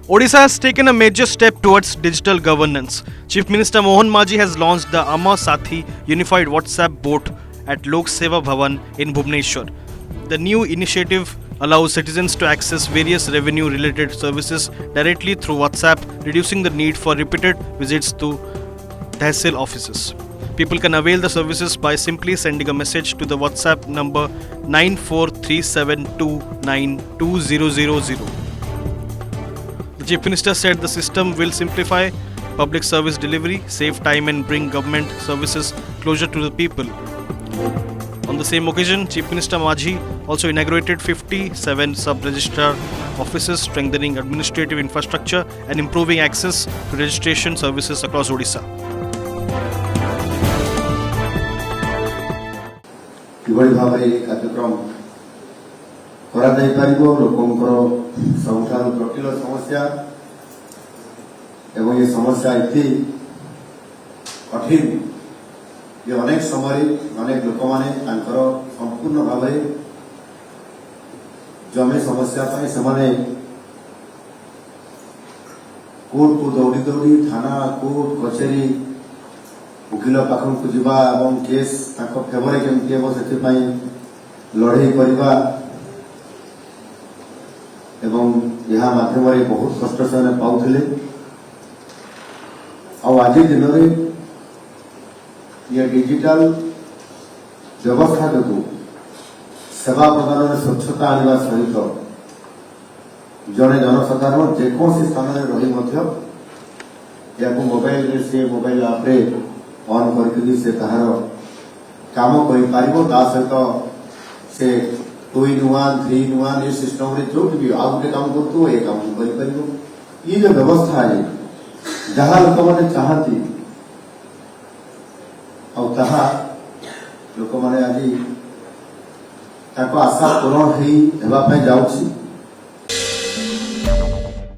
Odisha has taken a major step towards digital governance. Chief Minister Mohan Maji has launched the Amar Sathi Unified WhatsApp bot at Lok Seva Bhavan in Bhubaneswar. The new initiative allows citizens to access various revenue-related services directly through WhatsApp, reducing the need for repeated visits to Tehsil offices. People can avail the services by simply sending a message to the WhatsApp number 9437292000. The Chief Minister said the system will simplify public service delivery, save time and bring government services closer to the people. On the same occasion, Chief Minister Maji also inaugurated 57 sub-registrar offices, strengthening administrative infrastructure and improving access to registration services across Odisha. किभଳି भाବରେ कार्यक्रम करा जाई परिबो लोकंकर सबठारु जटिल समस्या एवं ये समस्या इति कठिन ये अनेक समय अनेक लोक माने तांकर संपूर्ण भावे जमी समस्या पाई समाने कोर्ट को दौड़ी दौड़ी थाना कोर्ट कचेरी वकिल पाखन को जीवा एवं केस ताको फेवर केमती हेबो सेति पई लड़ाई करबा एवं यह माध्यम रे बहुत कष्ट से पाउथिले आ आज दिन रे ये डिजिटल व्यवस्था जो सेवा प्रदान में स्वच्छता आने सहित जड़े जनसाधारण जेकोसी स्थान में रही या मोबाइल रे से मोबाइल आप ऑन करके से तार काम कर सहित से 2 in 1 3 in 1 ये सिस्टम रे जो भी आ गोटे काम करतु ए काम कर ये जो व्यवस्था है जहाँ लोक मैंने चाहती लोक मैंने आज आशा पूरण हो जाऊँगी